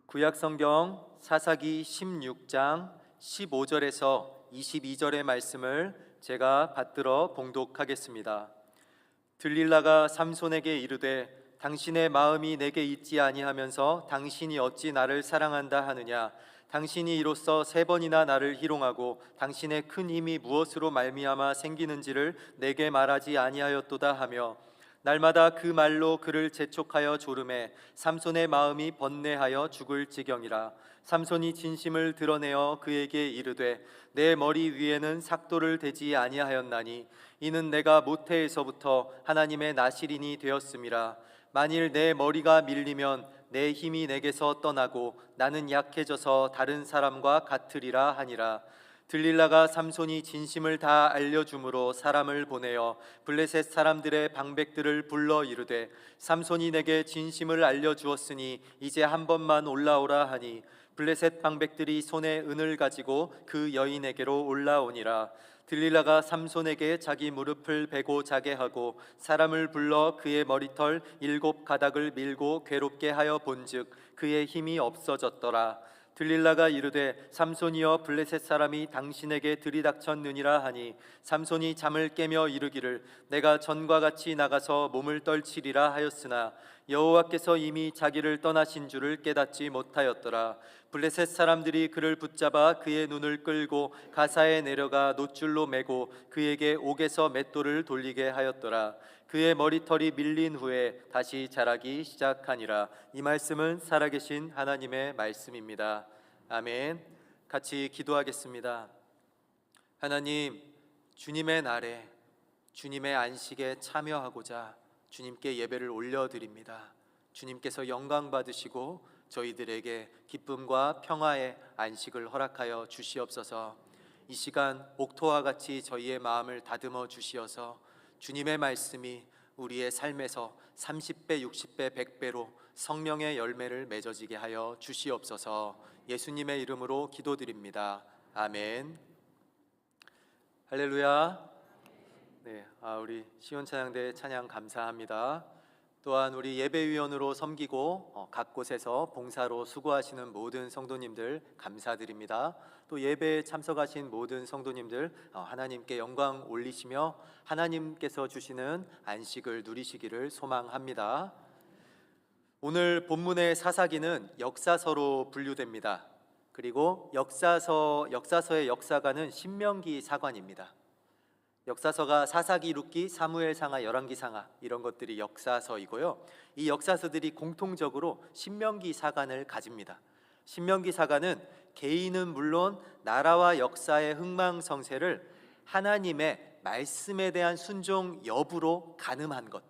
구약성경 사사기 16장 15절에서 22절의 말씀을 제가 받들어 봉독하겠습니다. 들릴라가 삼손에게 이르되 당신의 마음이 내게 있지 아니하면서 당신이 어찌 나를 사랑한다 하느냐. 당신이 이로써 3번이나 나를 희롱하고 당신의 큰 힘이 무엇으로 말미암아 생기는지를 내게 말하지 아니하였도다 하며 날마다 그 말로 그를 재촉하여 조르매 삼손의 마음이 번뇌하여 죽을 지경이라. 삼손이 진심을 드러내어 그에게 이르되 내 머리 위에는 삭도를 대지 아니하였나니 이는 내가 모태에서부터 하나님의 나실인이 되었음이라. 만일 내 머리가 밀리면 내 힘이 내게서 떠나고 나는 약해져서 다른 사람과 같으리라 하니라. 들릴라가 삼손이 진심을 다 알려줌으로 사람을 보내어 블레셋 사람들의 방백들을 불러 이르되 삼손이 내게 진심을 알려주었으니 이제 한 번만 올라오라 하니 블레셋 방백들이 손에 은을 가지고 그 여인에게로 올라오니라. 들릴라가 삼손에게 자기 무릎을 베고 자게 하고 사람을 불러 그의 머리털 7가닥을 밀고 괴롭게 하여 본즉 그의 힘이 없어졌더라. 들릴라가 이르되 삼손이여 블레셋 사람이 당신에게 들이닥쳤느니라 하니 삼손이 잠을 깨며 이르기를 내가 전과 같이 나가서 몸을 떨치리라 하였으나 여호와께서 이미 자기를 떠나신 줄을 깨닫지 못하였더라. 블레셋 사람들이 그를 붙잡아 그의 눈을 끌고 가사에 내려가 놋줄로 매고 그에게 옥에서 맷돌을 돌리게 하였더라. 그의 머리털이 밀린 후에 다시 자라기 시작하니라. 이 말씀은 살아계신 하나님의 말씀입니다. 아멘. 같이 기도하겠습니다. 하나님, 주님의 날에 주님의 안식에 참여하고자 주님께 예배를 올려드립니다. 주님께서 영광 받으시고 저희들에게 기쁨과 평화의 안식을 허락하여 주시옵소서. 이 시간 옥토와 같이 저희의 마음을 다듬어 주시어서 주님의 말씀이 우리의 삶에서 30배, 60배, 100배로 성령의 열매를 맺어지게 하여 주시옵소서. 예수님의 이름으로 기도드립니다. 아멘. 할렐루야. 네, 우리 시온찬양대 찬양 감사합니다. 또한 우리 예배위원으로 섬기고 각 곳에서 봉사로 수고하시는 모든 성도님들 감사드립니다. 또 예배에 참석하신 모든 성도님들 하나님께 영광 올리시며 하나님께서 주시는 안식을 누리시기를 소망합니다. 오늘 본문의 사사기는 역사서로 분류됩니다. 그리고 역사서의 역사가는 신명기 사관입니다. 역사서가 사사기, 룻기, 사무엘상하, 열왕기상하 이런 것들이 역사서이고요. 이 역사서들이 공통적으로 신명기 사관을 가집니다. 신명기 사관은 개인은 물론 나라와 역사의 흥망성쇠를 하나님의 말씀에 대한 순종 여부로 가늠한 것,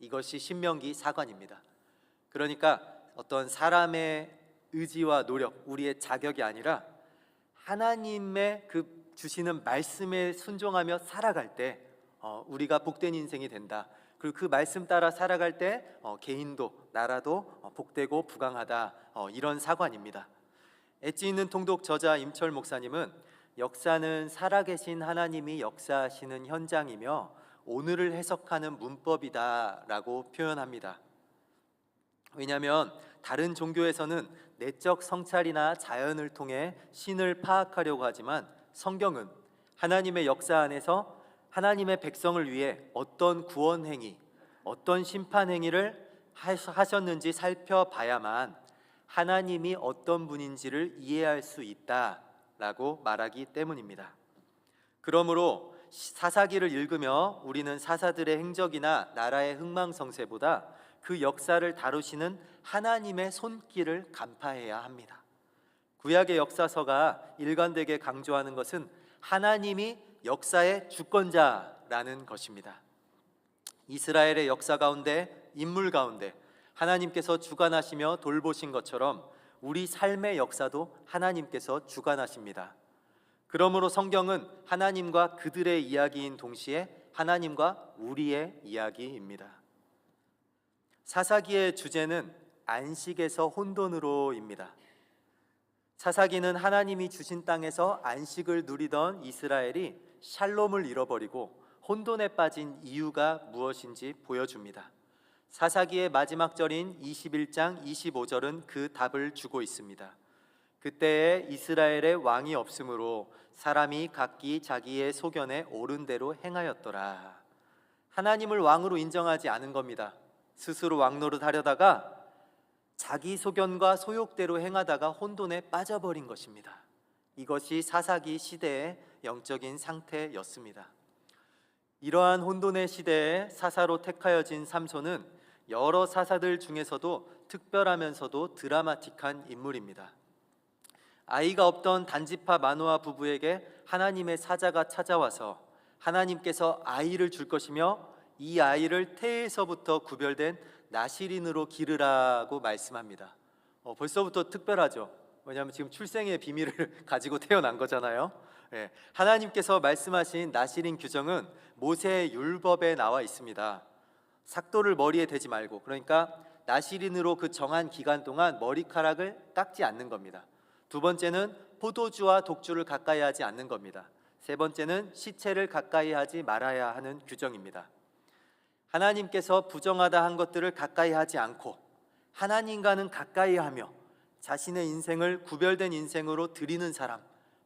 이것이 신명기 사관입니다. 그러니까 어떤 사람의 의지와 노력, 우리의 자격이 아니라 하나님의 그 주시는 말씀에 순종하며 살아갈 때 우리가 복된 인생이 된다. 그리고 그 말씀 따라 살아갈 때 개인도 나라도 복되고 부강하다. 이런 사관입니다. 엣지 있는 통독 저자 임철 목사님은 역사는 살아계신 하나님이 역사하시는 현장이며 오늘을 해석하는 문법이다라고 표현합니다. 왜냐하면 다른 종교에서는 내적 성찰이나 자연을 통해 신을 파악하려고 하지만 성경은 하나님의 역사 안에서 하나님의 백성을 위해 어떤 구원 행위, 어떤 심판 행위를 하셨는지 살펴봐야만 하나님이 어떤 분인지를 이해할 수 있다라고 말하기 때문입니다. 그러므로 사사기를 읽으며 우리는 사사들의 행적이나 나라의 흥망성쇠보다 그 역사를 다루시는 하나님의 손길을 간파해야 합니다. 구약의 역사서가 일관되게 강조하는 것은 하나님이 역사의 주권자라는 것입니다. 이스라엘의 역사 가운데, 인물 가운데 하나님께서 주관하시며 돌보신 것처럼 우리 삶의 역사도 하나님께서 주관하십니다. 그러므로 성경은 하나님과 그들의 이야기인 동시에 하나님과 우리의 이야기입니다. 사사기의 주제는 안식에서 혼돈으로입니다. 사사기는 하나님이 주신 땅에서 안식을 누리던 이스라엘이 샬롬을 잃어버리고 혼돈에 빠진 이유가 무엇인지 보여줍니다. 사사기의 마지막 절인 21장 25절은 그 답을 주고 있습니다. 그때에 이스라엘의 왕이 없으므로 사람이 각기 자기의 소견에 옳은 대로 행하였더라. 하나님을 왕으로 인정하지 않은 겁니다. 스스로 왕노릇 하려다가 자기 소견과 소욕대로 행하다가 혼돈에 빠져버린 것입니다. 이것이 사사기 시대의 영적인 상태였습니다. 이러한 혼돈의 시대에 사사로 택하여진 삼손은 여러 사사들 중에서도 특별하면서도 드라마틱한 인물입니다. 아이가 없던 단지파 마노아 부부에게 하나님의 사자가 찾아와서 하나님께서 아이를 줄 것이며 이 아이를 태에서부터 구별된 나시린으로 기르라고 말씀합니다. 벌써부터 특별하죠. 왜냐하면 지금 출생의 비밀을 가지고 태어난 거잖아요. 하나님께서 말씀하신 나시린 규정은 모세의 율법에 나와 있습니다. 삭도를 머리에 대지 말고, 그러니까 나시린으로 그 정한 기간 동안 머리카락을 깎지 않는 겁니다. 두 번째는 포도주와 독주를 가까이 하지 않는 겁니다. 세 번째는 시체를 가까이 하지 말아야 하는 규정입니다. 하나님께서 부정하다 한 것들을 가까이 하지 않고 하나님과는 가까이 하며 자신의 인생을 구별된 인생으로 드리는 사람,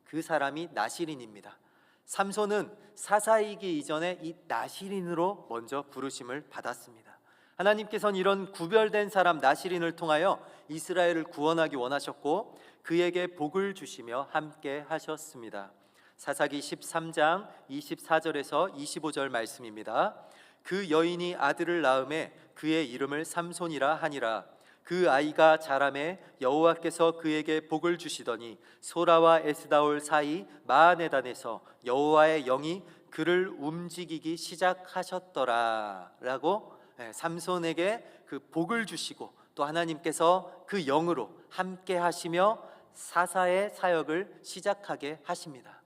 그 사람이 나시린입니다. 삼손은 사사이기 이전에 이 나시린으로 먼저 부르심을 받았습니다. 하나님께서는 이런 구별된 사람 나시린을 통하여 이스라엘을 구원하기 원하셨고 그에게 복을 주시며 함께 하셨습니다. 사사기 13장 24절에서 25절 말씀입니다. 그 여인이 아들을 낳음에 그의 이름을 삼손이라 하니라. 그 아이가 자라매 여호와께서 그에게 복을 주시더니 소라와 에스다올 사이 마하네단에서 여호와의 영이 그를 움직이기 시작하셨더라 라고 삼손에게 그 복을 주시고 또 하나님께서 그 영으로 함께 하시며 사사의 사역을 시작하게 하십니다.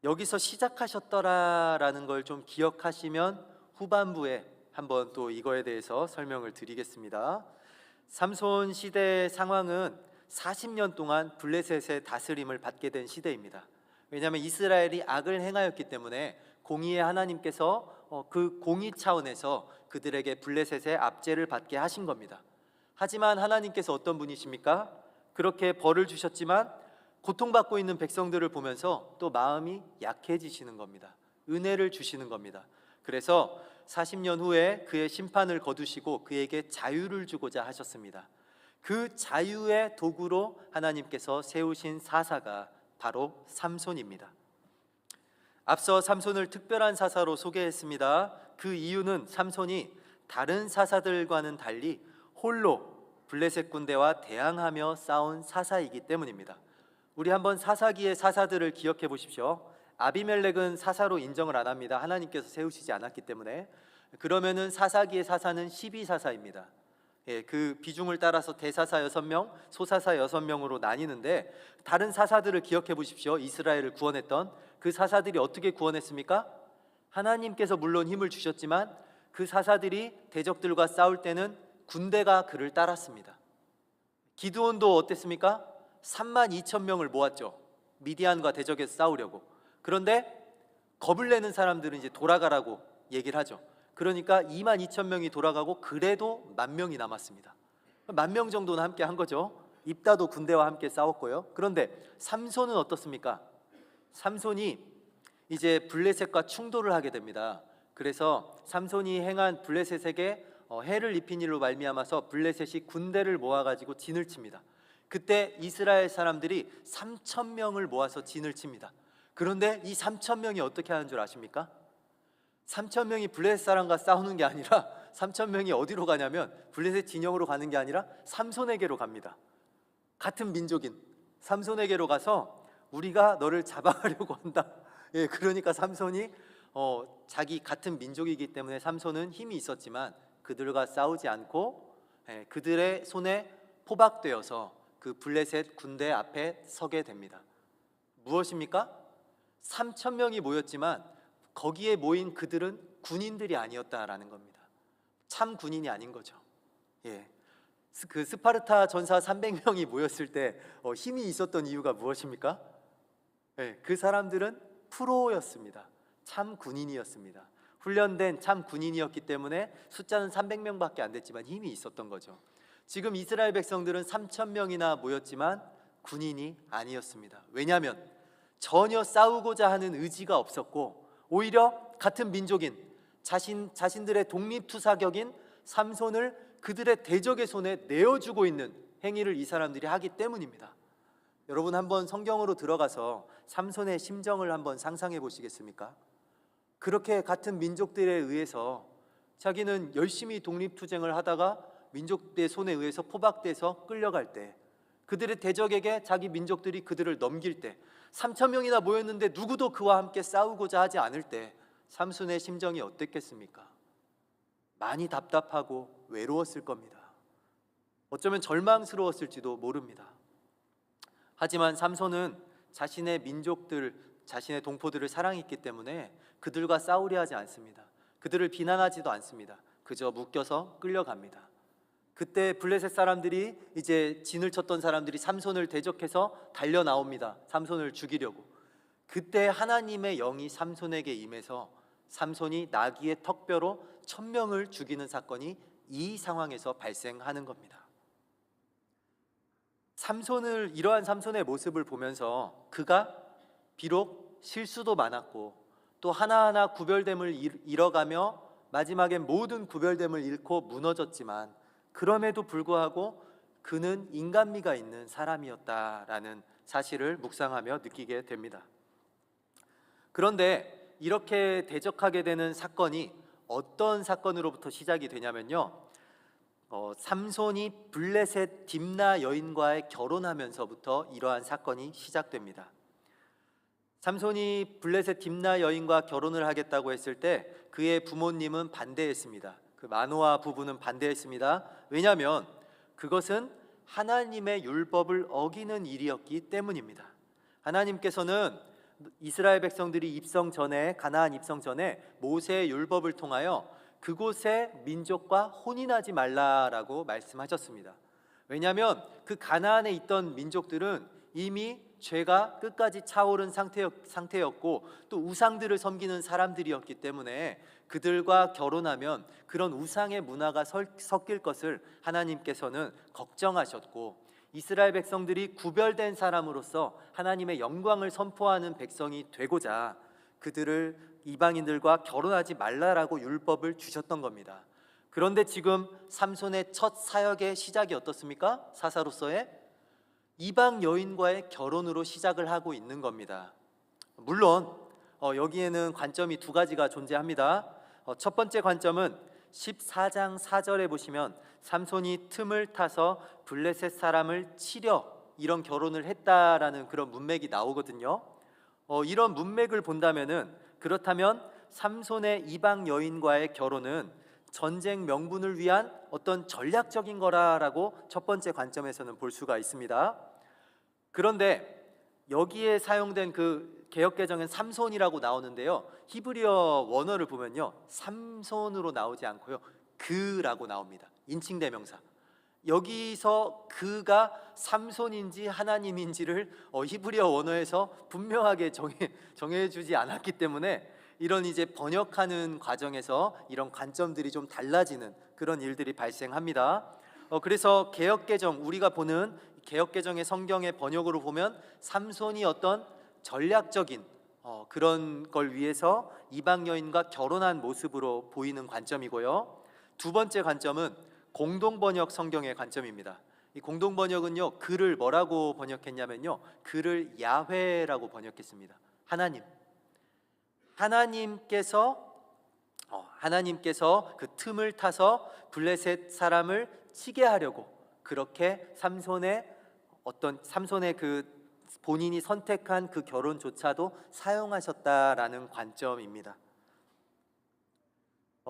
여기서 시작하셨더라라는 걸 좀 기억하시면 후반부에 한번 또 이거에 대해서 설명을 드리겠습니다. 삼손 시대의 상황은 40년 동안 블레셋의 다스림을 받게 된 시대입니다. 왜냐하면 이스라엘이 악을 행하였기 때문에 공의의 하나님께서 그 공의 차원에서 그들에게 블레셋의 압제를 받게 하신 겁니다. 하지만 하나님께서 어떤 분이십니까? 그렇게 벌을 주셨지만 고통받고 있는 백성들을 보면서 또 마음이 약해지시는 겁니다. 은혜를 주시는 겁니다. 그래서 40년 후에 그의 심판을 거두시고 그에게 자유를 주고자 하셨습니다. 그 자유의 도구로 하나님께서 세우신 사사가 바로 삼손입니다. 앞서 삼손을 특별한 사사로 소개했습니다. 그 이유는 삼손이 다른 사사들과는 달리 홀로 블레셋 군대와 대항하며 싸운 사사이기 때문입니다. 우리 한번 사사기의 사사들을 기억해 보십시오. 아비멜렉은 사사로 인정을 안 합니다. 하나님께서 세우시지 않았기 때문에. 그러면은 사사기의 사사는 12사사입니다. 그 비중을 따라서 대사사 6명, 소사사 6명으로 나뉘는데 다른 사사들을 기억해 보십시오. 이스라엘을 구원했던 그 사사들이 어떻게 구원했습니까? 하나님께서 물론 힘을 주셨지만 그 사사들이 대적들과 싸울 때는 군대가 그를 따랐습니다. 기드온도 어땠습니까? 32,000명을 모았죠. 미디안과 대적에서 싸우려고. 그런데 겁을 내는 사람들은 이제 돌아가라고 얘기를 하죠. 그러니까 22,000명이 돌아가고 그래도 10,000명이 남았습니다. 10,000명 정도는 함께 한 거죠. 입다도 군대와 함께 싸웠고요. 그런데 삼손은 어떻습니까? 삼손이 이제 블레셋과 충돌을 하게 됩니다. 그래서 삼손이 행한 블레셋에게 해를 입힌 일로 말미암아서 블레셋이 군대를 모아가지고 진을 칩니다. 그때 이스라엘 사람들이 3,000명을 모아서 진을 칩니다. 그런데 이 3,000명이 어떻게 하는 줄 아십니까? 3,000명이 블레셋 사람과 싸우는 게 아니라 3,000명이 어디로 가냐면 블레셋 진영으로 가는 게 아니라 삼손에게로 갑니다. 같은 민족인 삼손에게로 가서 우리가 너를 잡아가려고 한다. 그러니까 삼손이 자기 같은 민족이기 때문에 삼손은 힘이 있었지만 그들과 싸우지 않고 그들의 손에 포박되어서 그 블레셋 군대 앞에 서게 됩니다. 무엇입니까? 3,000명이 모였지만 거기에 모인 그들은 군인들이 아니었다라는 겁니다. 참 군인이 아닌 거죠. 그 스파르타 전사 300명이 모였을 때 힘이 있었던 이유가 무엇입니까? 그 사람들은 프로였습니다. 참 군인이었습니다. 훈련된 참 군인이었기 때문에 숫자는 300명밖에 안 됐지만 힘이 있었던 거죠. 지금 이스라엘 백성들은 3,000명이나 모였지만 군인이 아니었습니다. 왜냐하면 전혀 싸우고자 하는 의지가 없었고, 오히려 같은 민족인 자신들의 독립투사격인 삼손을 그들의 대적의 손에 내어주고 있는 행위를 이 사람들이 하기 때문입니다. 여러분, 한번 성경으로 들어가서 삼손의 심정을 한번 상상해 보시겠습니까? 그렇게 같은 민족들에 의해서 자기는 열심히 독립투쟁을 하다가 민족의 손에 의해서 포박돼서 끌려갈 때, 그들의 대적에게 자기 민족들이 그들을 넘길 때, 3,000명이나 모였는데 누구도 그와 함께 싸우고자 하지 않을 때 삼손의 심정이 어땠겠습니까? 많이 답답하고 외로웠을 겁니다. 어쩌면 절망스러웠을지도 모릅니다. 하지만 삼손은 자신의 민족들, 자신의 동포들을 사랑했기 때문에 그들과 싸우려 하지 않습니다. 그들을 비난하지도 않습니다. 그저 묶여서 끌려갑니다. 그때 블레셋 사람들이, 이제 진을 쳤던 사람들이 삼손을 대적해서 달려 나옵니다. 삼손을 죽이려고. 그때 하나님의 영이 삼손에게 임해서 삼손이 나귀의 턱뼈로 1,000명을 죽이는 사건이 이 상황에서 발생하는 겁니다. 이러한 삼손의 모습을 보면서 그가 비록 실수도 많았고 또 하나하나 구별됨을 잃어가며 마지막엔 모든 구별됨을 잃고 무너졌지만, 그럼에도 불구하고 그는 인간미가 있는 사람이었다라는 사실을 묵상하며 느끼게 됩니다. 그런데 이렇게 대적하게 되는 사건이 어떤 사건으로부터 시작이 되냐면요, 삼손이 블레셋 딥나 여인과의 결혼하면서부터 이러한 사건이 시작됩니다. 삼손이 블레셋 딥나 여인과 결혼을 하겠다고 했을 때 그의 부모님은 반대했습니다. 그 마노아 부부는 반대했습니다. 왜냐하면 그것은 하나님의 율법을 어기는 일이었기 때문입니다. 하나님께서는 이스라엘 백성들이 가나안 입성 전에 모세의 율법을 통하여 그곳의 민족과 혼인하지 말라라고 말씀하셨습니다. 왜냐하면 그 가나안에 있던 민족들은 이미 죄가 끝까지 차오른 상태였고 또 우상들을 섬기는 사람들이었기 때문에 그들과 결혼하면 그런 우상의 문화가 섞일 것을 하나님께서는 걱정하셨고, 이스라엘 백성들이 구별된 사람으로서 하나님의 영광을 선포하는 백성이 되고자 그들을 이방인들과 결혼하지 말라라고 율법을 주셨던 겁니다. 그런데 지금 삼손의 첫 사역의 시작이 어떻습니까? 사사로서의 이방 여인과의 결혼으로 시작을 하고 있는 겁니다. 물론 여기에는 관점이 두 가지가 존재합니다. 첫 번째 관점은 14장 4절에 보시면 삼손이 틈을 타서 블레셋 사람을 치려 이런 결혼을 했다라는 그런 문맥이 나오거든요. 이런 문맥을 본다면은, 그렇다면 삼손의 이방 여인과의 결혼은 전쟁 명분을 위한 어떤 전략적인 거라라고 첫 번째 관점에서는 볼 수가 있습니다. 그런데 여기에 사용된 그 개역개정엔 삼손이라고 나오는데요, 히브리어 원어를 보면요, 삼손으로 나오지 않고요, 그라고 나옵니다. 인칭대명사. 여기서 그가 삼손인지 하나님인지를 히브리어 원어에서 분명하게 정해주지 않았기 때문에 이런 이제 번역하는 과정에서 이런 관점들이 좀 달라지는 그런 일들이 발생합니다. 그래서 개역개정, 우리가 보는 개역개정의 성경의 번역으로 보면 삼손이 어떤 전략적인 그런 걸 위해서 이방 여인과 결혼한 모습으로 보이는 관점이고요. 두 번째 관점은 공동번역 성경의 관점입니다. 이 공동번역은요, 그를 뭐라고 번역했냐면요, 그를 야훼라고 번역했습니다. 하나님께서 그 틈을 타서 블레셋 사람을 치게 하려고 그렇게 삼손의 그 본인이 선택한 그 결혼조차도 사용하셨다라는 관점입니다.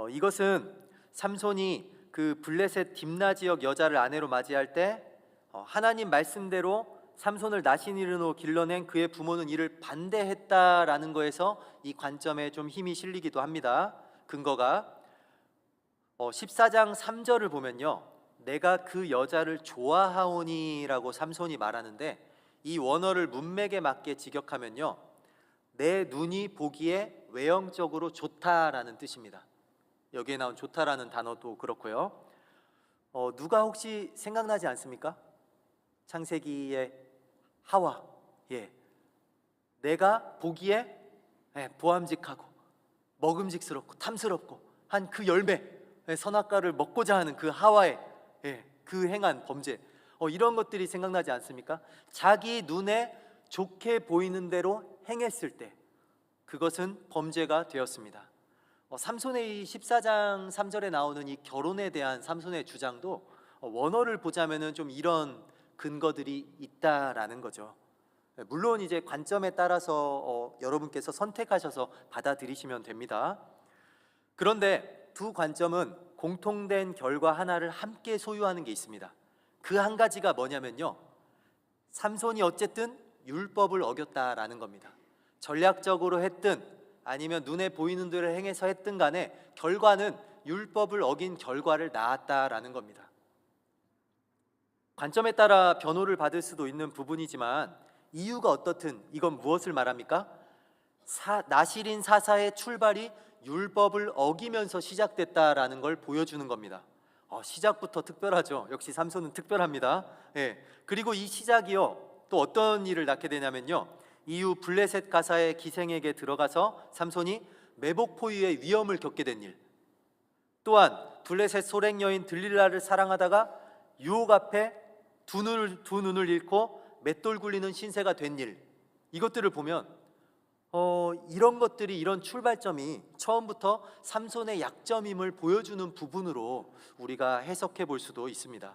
이것은 삼손이 그 블레셋 딥나 지역 여자를 아내로 맞이할 때 하나님 말씀대로 삼손을 나시니르로 길러낸 그의 부모는 이를 반대했다라는 거에서 이 관점에 좀 힘이 실리기도 합니다. 근거가 14장 3절을 보면요, 내가 그 여자를 좋아하오니라고 삼손이 말하는데, 이 원어를 문맥에 맞게 직역하면요, 내 눈이 보기에 외형적으로 좋다라는 뜻입니다. 여기에 나온 좋다라는 단어도 그렇고요. 누가 혹시 생각나지 않습니까? 창세기의 하와, 내가 보기에 보암직하고 먹음직스럽고 탐스럽고 한 그 열매, 선악과를 먹고자 하는 그 하와의 그 행한 범죄, 이런 것들이 생각나지 않습니까? 자기 눈에 좋게 보이는 대로 행했을 때 그것은 범죄가 되었습니다. 삼손의 이 14장 3절에 나오는 이 결혼에 대한 삼손의 주장도 원어를 보자면은 좀 이런 근거들이 있다라는 거죠. 물론 이제 관점에 따라서 여러분께서 선택하셔서 받아들이시면 됩니다. 그런데 두 관점은 공통된 결과 하나를 함께 소유하는 게 있습니다. 그 한 가지가 뭐냐면요, 삼손이 어쨌든 율법을 어겼다라는 겁니다. 전략적으로 했든 아니면 눈에 보이는 대로 행해서 했든 간에 결과는 율법을 어긴 결과를 낳았다라는 겁니다. 관점에 따라 변호를 받을 수도 있는 부분이지만 이유가 어떻든 이건 무엇을 말합니까? 나실인 사사의 출발이 율법을 어기면서 시작됐다라는 걸 보여주는 겁니다. 시작부터 특별하죠. 역시 삼손은 특별합니다. 그리고 이 시작이요, 또 어떤 일을 낳게 되냐면요, 이후 블레셋 가사의 기생에게 들어가서 삼손이 매복 포유의 위험을 겪게 된 일, 또한 블레셋 소랭 여인 들릴라를 사랑하다가 유혹 앞에 두 눈을 잃고 맷돌 굴리는 신세가 된 일, 이것들을 보면 이런 것들이, 이런 출발점이 처음부터 삼손의 약점임을 보여주는 부분으로 우리가 해석해 볼 수도 있습니다.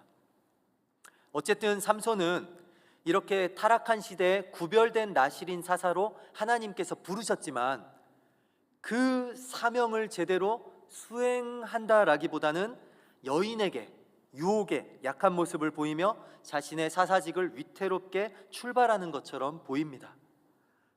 어쨌든 삼손은 이렇게 타락한 시대에 구별된 나실인 사사로 하나님께서 부르셨지만 그 사명을 제대로 수행한다라기보다는 여인에게, 유혹에 약한 모습을 보이며 자신의 사사직을 위태롭게 출발하는 것처럼 보입니다.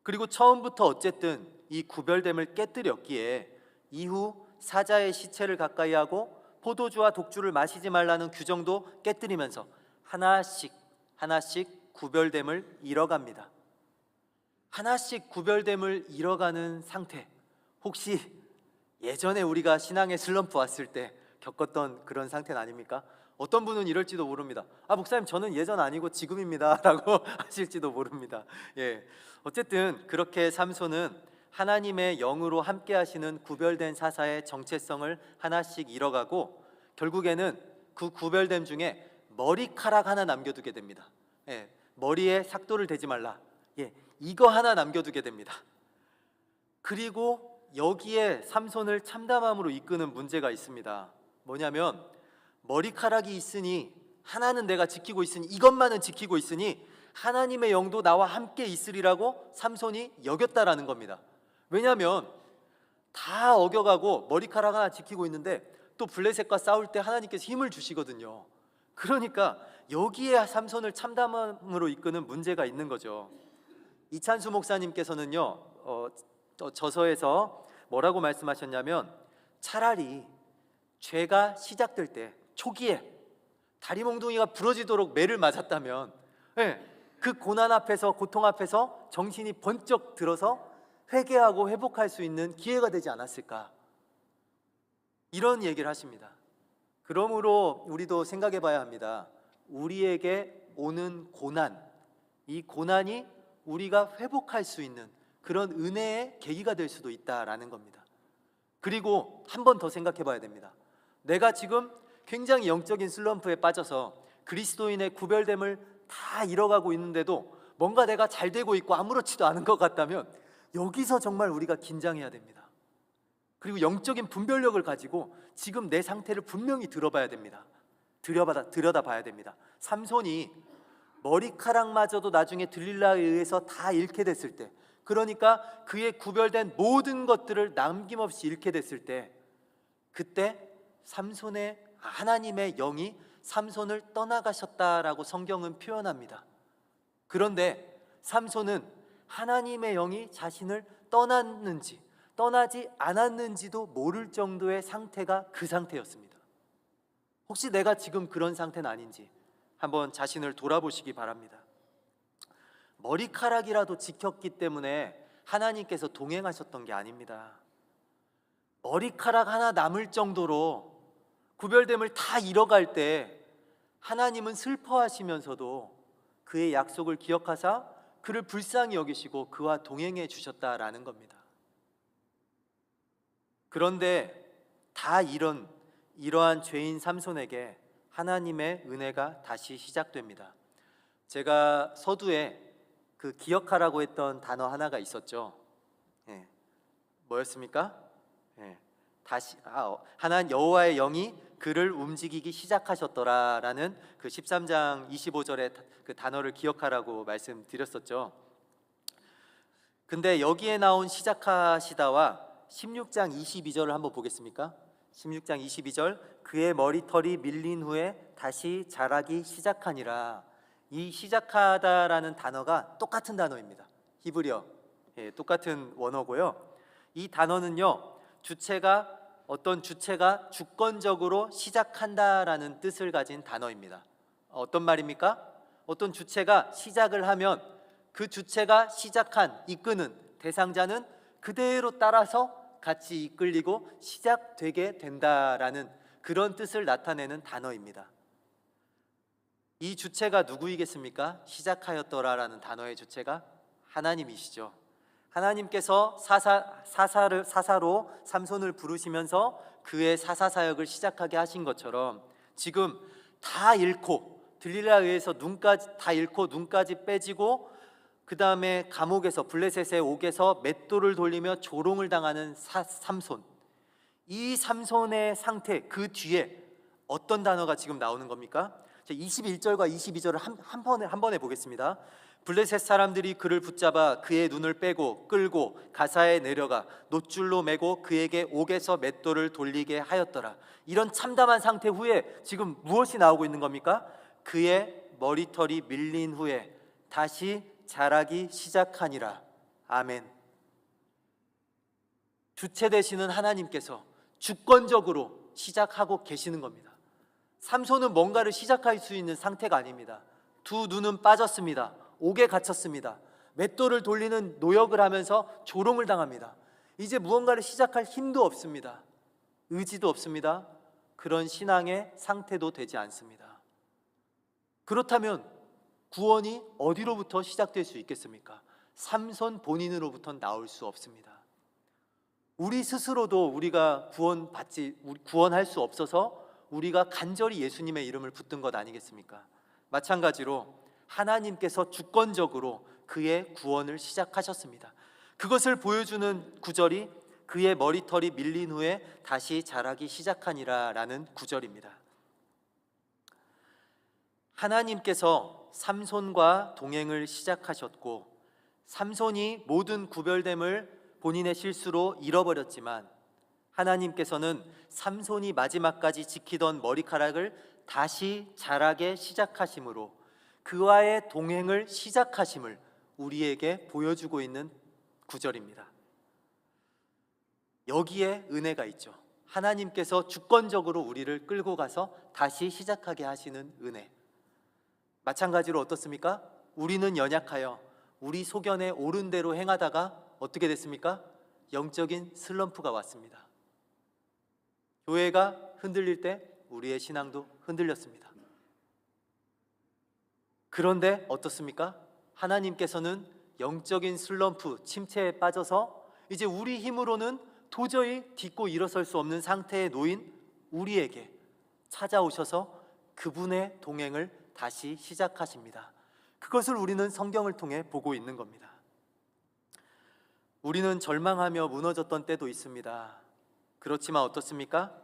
그리고 처음부터 어쨌든 이 구별됨을 깨뜨렸기에 이후 사자의 시체를 가까이 하고 포도주와 독주를 마시지 말라는 규정도 깨뜨리면서 하나씩 구별됨을 잃어갑니다. 하나씩 구별됨을 잃어가는 상태, 혹시 예전에 우리가 신앙의 슬럼프 왔을 때 겪었던 그런 상태는 아닙니까? 어떤 분은 이럴지도 모릅니다. 목사님, 저는 예전 아니고 지금입니다 라고 하실지도 모릅니다. 어쨌든 그렇게 삼손은 하나님의 영으로 함께 하시는 구별된 사사의 정체성을 하나씩 잃어가고 결국에는 그 구별됨 중에 머리카락 하나 남겨두게 됩니다. 머리에 삭도를 대지 말라, 이거 하나 남겨두게 됩니다. 그리고 여기에 삼손을 참담함으로 이끄는 문제가 있습니다. 뭐냐면 머리카락이 있으니, 하나는 내가 지키고 있으니, 이것만은 지키고 있으니 하나님의 영도 나와 함께 있으리라고 삼손이 여겼다라는 겁니다. 왜냐하면 다 어겨가고 머리카락 하나 지키고 있는데 또 블레셋과 싸울 때 하나님께서 힘을 주시거든요. 그러니까 여기에 삼손을 참담함으로 이끄는 문제가 있는 거죠. 이찬수 목사님께서는요, 저서에서 뭐라고 말씀하셨냐면, 차라리 죄가 시작될 때 초기에 다리 몽둥이가 부러지도록 매를 맞았다면 그 고난 앞에서, 고통 앞에서 정신이 번쩍 들어서 회개하고 회복할 수 있는 기회가 되지 않았을까, 이런 얘기를 하십니다. 그러므로 우리도 생각해 봐야 합니다. 우리에게 오는 고난, 이 고난이 우리가 회복할 수 있는 그런 은혜의 계기가 될 수도 있다라는 겁니다. 그리고 한 번 더 생각해 봐야 됩니다. 내가 지금 굉장히 영적인 슬럼프에 빠져서 그리스도인의 구별됨을 다 잃어가고 있는데도 뭔가 내가 잘 되고 있고 아무렇지도 않은 것 같다면 여기서 정말 우리가 긴장해야 됩니다. 그리고 영적인 분별력을 가지고 지금 내 상태를 분명히 들여다봐야 됩니다. 삼손이 머리카락마저도 나중에 들릴라에 의해서 다 잃게 됐을 때, 그러니까 그의 구별된 모든 것들을 남김없이 잃게 됐을 때, 그때 삼손의 하나님의 영이 삼손을 떠나가셨다라고 성경은 표현합니다. 그런데 삼손은 하나님의 영이 자신을 떠났는지 떠나지 않았는지도 모를 정도의 상태가 그 상태였습니다. 혹시 내가 지금 그런 상태는 아닌지 한번 자신을 돌아보시기 바랍니다. 머리카락이라도 지켰기 때문에 하나님께서 동행하셨던 게 아닙니다. 머리카락 하나 남을 정도로 구별됨을 다 잃어갈 때 하나님은 슬퍼하시면서도 그의 약속을 기억하사 그를 불쌍히 여기시고 그와 동행해 주셨다라는 겁니다. 그런데 다 이러한 죄인 삼손에게 하나님의 은혜가 다시 시작됩니다. 제가 서두에 그 기억하라고 했던 단어 하나가 있었죠. 뭐였습니까? 다시 하나님 여호와의 영이 그를 움직이기 시작하셨더라라는 그 13장 25절의 그 단어를 기억하라고 말씀드렸었죠. 근데 여기에 나온 시작하시다와 16장 22절을 한번 보겠습니까? 16장 22절 그의 머리털이 밀린 후에 다시 자라기 시작하니라. 이 시작하다라는 단어가 똑같은 단어입니다. 히브리어 똑같은 원어고요. 이 단어는요, 어떤 주체가 주권적으로 시작한다라는 뜻을 가진 단어입니다. 어떤 말입니까? 어떤 주체가 시작을 하면 그 주체가 시작한 이끄는 대상자는 그대로 따라서 같이 이끌리고 시작되게 된다라는 그런 뜻을 나타내는 단어입니다. 이 주체가 누구이겠습니까? 시작하였더라라는 단어의 주체가 하나님이시죠. 하나님께서 사사로 삼손을 부르시면서 그의 사사사역을 시작하게 하신 것처럼 지금 다 잃고 들릴라에 의해서 눈까지 빼지고 그 다음에 감옥에서 블레셋의 옥에서 맷돌을 돌리며 조롱을 당하는 삼손, 이 삼손의 상태 그 뒤에 어떤 단어가 지금 나오는 겁니까? 21절과 22절을 한 번에 보겠습니다. 블레셋 사람들이 그를 붙잡아 그의 눈을 빼고 끌고 가사에 내려가 놋줄로 매고 그에게 옥에서 맷돌을 돌리게 하였더라. 이런 참담한 상태 후에 지금 무엇이 나오고 있는 겁니까? 그의 머리털이 밀린 후에 다시 자라기 시작하니라. 아멘. 주체 되시는 하나님께서 주권적으로 시작하고 계시는 겁니다. 삼손은 뭔가를 시작할 수 있는 상태가 아닙니다. 두 눈은 빠졌습니다. 옥에 갇혔습니다. 맷돌을 돌리는 노역을 하면서 조롱을 당합니다. 이제 무언가를 시작할 힘도 없습니다. 의지도 없습니다. 그런 신앙의 상태도 되지 않습니다. 그렇다면 구원이 어디로부터 시작될 수 있겠습니까? 삼손 본인으로부터 나올 수 없습니다. 우리 스스로도 우리가 구원할 수 없어서 우리가 간절히 예수님의 이름을 붙든 것 아니겠습니까? 마찬가지로 하나님께서 주권적으로 그의 구원을 시작하셨습니다. 그것을 보여주는 구절이 그의 머리털이 밀린 후에 다시 자라기 시작하니라 라는 구절입니다. 하나님께서 삼손과 동행을 시작하셨고 삼손이 모든 구별됨을 본인의 실수로 잃어버렸지만 하나님께서는 삼손이 마지막까지 지키던 머리카락을 다시 자라게 시작하심으로 그와의 동행을 시작하심을 우리에게 보여주고 있는 구절입니다. 여기에 은혜가 있죠. 하나님께서 주권적으로 우리를 끌고 가서 다시 시작하게 하시는 은혜. 마찬가지로 어떻습니까? 우리는 연약하여 우리 소견에 옳은 대로 행하다가 어떻게 됐습니까? 영적인 슬럼프가 왔습니다. 교회가 흔들릴 때 우리의 신앙도 흔들렸습니다. 그런데 어떻습니까? 하나님께서는 영적인 슬럼프, 침체에 빠져서 이제 우리 힘으로는 도저히 딛고 일어설 수 없는 상태에 놓인 우리에게 찾아오셔서 그분의 동행을 다시 시작하십니다. 그것을 우리는 성경을 통해 보고 있는 겁니다. 우리는 절망하며 무너졌던 때도 있습니다. 그렇지만 어떻습니까?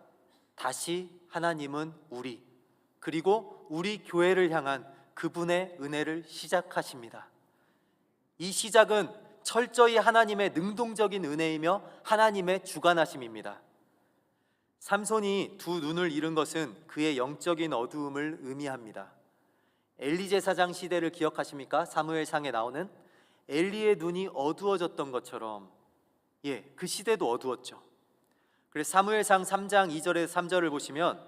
다시 하나님은 그리고 우리 교회를 향한 그분의 은혜를 시작하십니다. 이 시작은 철저히 하나님의 능동적인 은혜이며 하나님의 주관하심입니다. 삼손이 두 눈을 잃은 것은 그의 영적인 어두움을 의미합니다. 엘리 제사장 시대를 기억하십니까? 사무엘상에 나오는 엘리의 눈이 어두워졌던 것처럼 그 시대도 어두웠죠. 그래서 사무엘상 3장 2절에서 3절을 보시면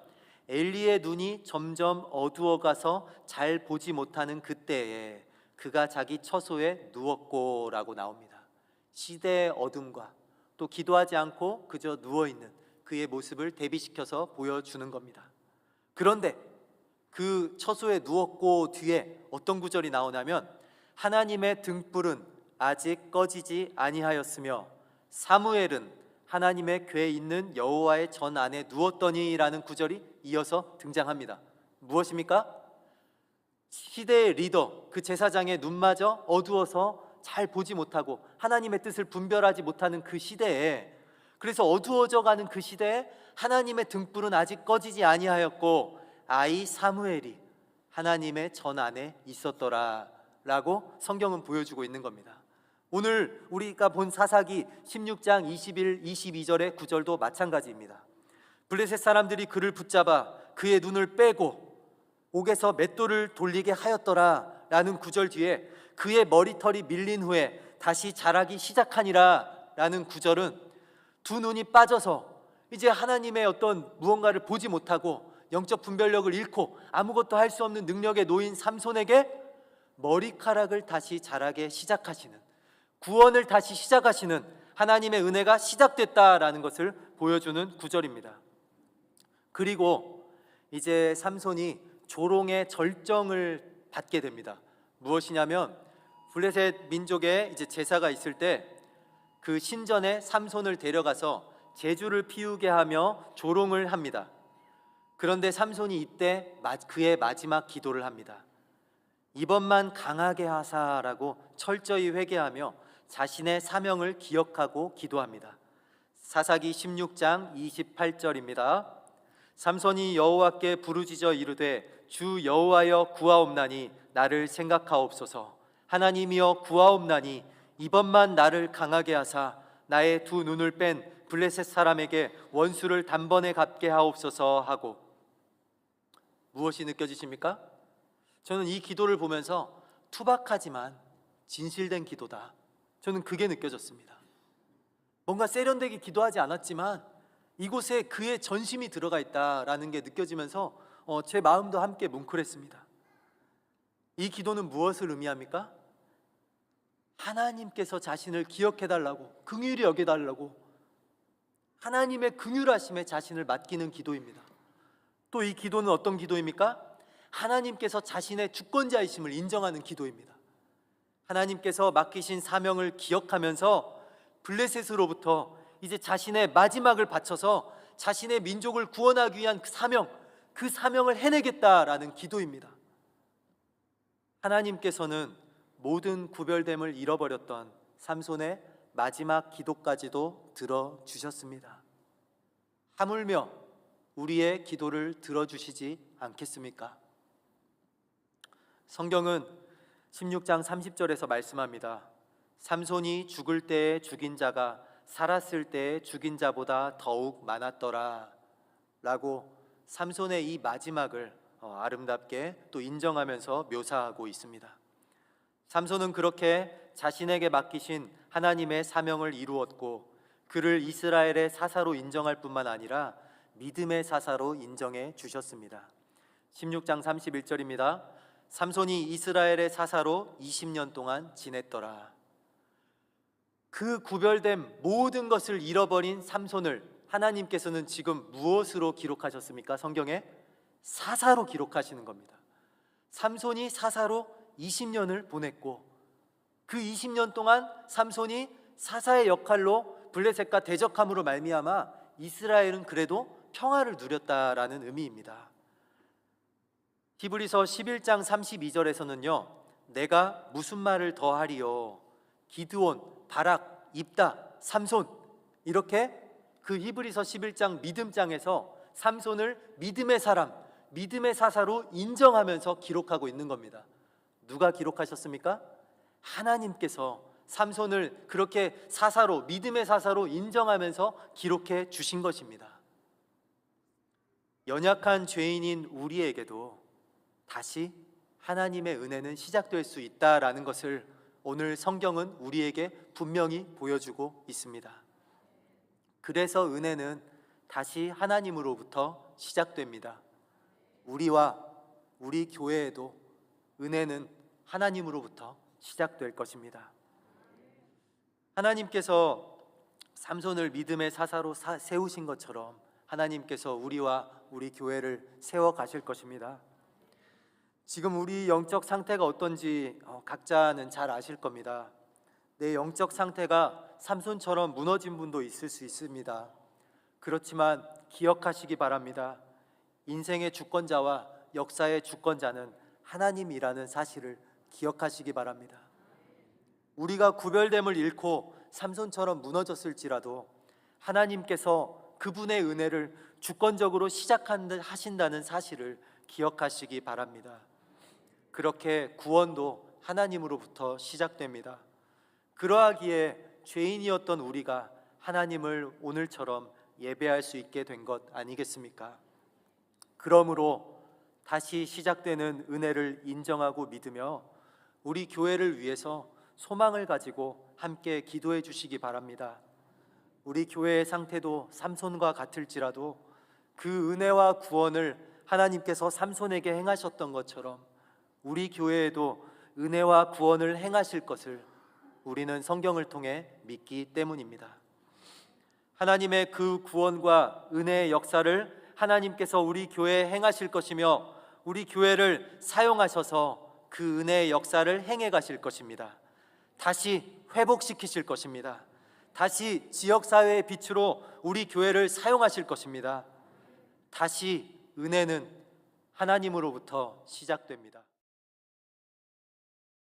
엘리의 눈이 점점 어두워가서 잘 보지 못하는 그때에 그가 자기 처소에 누웠고 라고 나옵니다. 시대의 어둠과 또 기도하지 않고 그저 누워있는 그의 모습을 대비시켜서 보여주는 겁니다. 그런데 그 처소에 누웠고 뒤에 어떤 구절이 나오냐면 하나님의 등불은 아직 꺼지지 아니하였으며 사무엘은 하나님의 궤에 있는 여호와의 전 안에 누웠더니 라는 구절이 이어서 등장합니다. 무엇입니까? 시대의 리더, 그 제사장의 눈마저 어두워서 잘 보지 못하고 하나님의 뜻을 분별하지 못하는 그 시대에, 그래서 어두워져 가는 그 시대에 하나님의 등불은 아직 꺼지지 아니하였고 아이 사무엘이 하나님의 전 안에 있었더라 라고 성경은 보여주고 있는 겁니다. 오늘 우리가 본 사사기 16장 21, 22절의 구절도 마찬가지입니다. 블레셋 사람들이 그를 붙잡아 그의 눈을 빼고 옥에서 맷돌을 돌리게 하였더라 라는 구절 뒤에 그의 머리털이 밀린 후에 다시 자라기 시작하니라 라는 구절은 두 눈이 빠져서 이제 하나님의 어떤 무언가를 보지 못하고 영적 분별력을 잃고 아무것도 할 수 없는 능력에 놓인 삼손에게 머리카락을 다시 자라게 시작하시는, 구원을 다시 시작하시는 하나님의 은혜가 시작됐다라는 것을 보여주는 구절입니다. 그리고 이제 삼손이 조롱의 절정을 받게 됩니다. 무엇이냐면 블레셋 민족의 이제 제사가 있을 때 그 신전에 삼손을 데려가서 제주를 피우게 하며 조롱을 합니다. 그런데 삼손이 이때 그의 마지막 기도를 합니다. 이번만 강하게 하사라고 철저히 회개하며 자신의 사명을 기억하고 기도합니다. 사사기 16장 28절입니다. 삼손이 여호와께 부르짖어 이르되 주 여호와여 구하옵나니 나를 생각하옵소서. 하나님이여 구하옵나니 이번만 나를 강하게 하사 나의 두 눈을 뺀 블레셋 사람에게 원수를 단번에 갚게 하옵소서 하고. 무엇이 느껴지십니까? 저는 이 기도를 보면서 투박하지만 진실된 기도다, 저는 그게 느껴졌습니다. 뭔가 세련되게 기도하지 않았지만 이곳에 그의 전심이 들어가 있다라는 게 느껴지면서 제 마음도 함께 뭉클했습니다. 이 기도는 무엇을 의미합니까? 하나님께서 자신을 기억해달라고, 긍휼히 여겨달라고 하나님의 긍휼하심에 자신을 맡기는 기도입니다. 또 이 기도는 어떤 기도입니까? 하나님께서 자신의 주권자이심을 인정하는 기도입니다. 하나님께서 맡기신 사명을 기억하면서 블레셋으로부터 이제 자신의 마지막을 바쳐서 자신의 민족을 구원하기 위한 그 사명을 해내겠다라는 기도입니다. 하나님께서는 모든 구별됨을 잃어버렸던 삼손의 마지막 기도까지도 들어주셨습니다. 하물며 우리의 기도를 들어주시지 않겠습니까? 성경은 16장 30절에서 말씀합니다. 삼손이 죽을 때에 죽인 자가 살았을 때에 죽인 자보다 더욱 많았더라 라고 삼손의 이 마지막을 아름답게 또 인정하면서 묘사하고 있습니다. 삼손은 그렇게 자신에게 맡기신 하나님의 사명을 이루었고 그를 이스라엘의 사사로 인정할 뿐만 아니라 믿음의 사사로 인정해 주셨습니다. 16장 31절입니다. 삼손이 이스라엘의 사사로 20년 동안 지냈더라. 그 구별된 모든 것을 잃어버린 삼손을 하나님께서는 지금 무엇으로 기록하셨습니까? 성경에 사사로 기록하시는 겁니다. 삼손이 사사로 20년을 보냈고 그 20년 동안 삼손이 사사의 역할로 블레셋과 대적함으로 말미암아 이스라엘은 그래도 평화를 누렸다라는 의미입니다. 히브리서 11장 32절에서는요, 내가 무슨 말을 더하리요? 기드온, 바락, 입다, 삼손, 이렇게 그 히브리서 11장 믿음장에서 삼손을 믿음의 사람, 믿음의 사사로 인정하면서 기록하고 있는 겁니다. 누가 기록하셨습니까? 하나님께서 삼손을 그렇게 사사로, 믿음의 사사로 인정하면서 기록해 주신 것입니다. 연약한 죄인인 우리에게도 다시 하나님의 은혜는 시작될 수 있다라는 것을 오늘 성경은 우리에게 분명히 보여주고 있습니다. 그래서 은혜는 다시 하나님으로부터 시작됩니다. 우리와 우리 교회에도 은혜는 하나님으로부터 시작될 것입니다. 하나님께서 삼손을 믿음의 사사로 세우신 것처럼 하나님께서 우리와 우리 교회를 세워 가실 것입니다. 지금 우리 영적 상태가 어떤지 각자는 잘 아실 겁니다. 내 영적 상태가 삼손처럼 무너진 분도 있을 수 있습니다. 그렇지만 기억하시기 바랍니다. 인생의 주권자와 역사의 주권자는 하나님이라는 사실을 기억하시기 바랍니다. 우리가 구별됨을 잃고 삼손처럼 무너졌을지라도 하나님께서 그분의 은혜를 주권적으로 시작하신다는 사실을 기억하시기 바랍니다. 그렇게 구원도 하나님으로부터 시작됩니다. 그러하기에 죄인이었던 우리가 하나님을 오늘처럼 예배할 수 있게 된 것 아니겠습니까? 그러므로 다시 시작되는 은혜를 인정하고 믿으며 우리 교회를 위해서 소망을 가지고 함께 기도해 주시기 바랍니다. 우리 교회의 상태도 삼손과 같을지라도 그 은혜와 구원을 하나님께서 삼손에게 행하셨던 것처럼 우리 교회에도 은혜와 구원을 행하실 것을 우리는 성경을 통해 믿기 때문입니다. 하나님의 그 구원과 은혜의 역사를 하나님께서 우리 교회에 행하실 것이며 우리 교회를 사용하셔서 그 은혜의 역사를 행해 가실 것입니다. 다시 회복시키실 것입니다. 다시 지역사회의 빛으로 우리 교회를 사용하실 것입니다. 다시 은혜는 하나님으로부터 시작됩니다.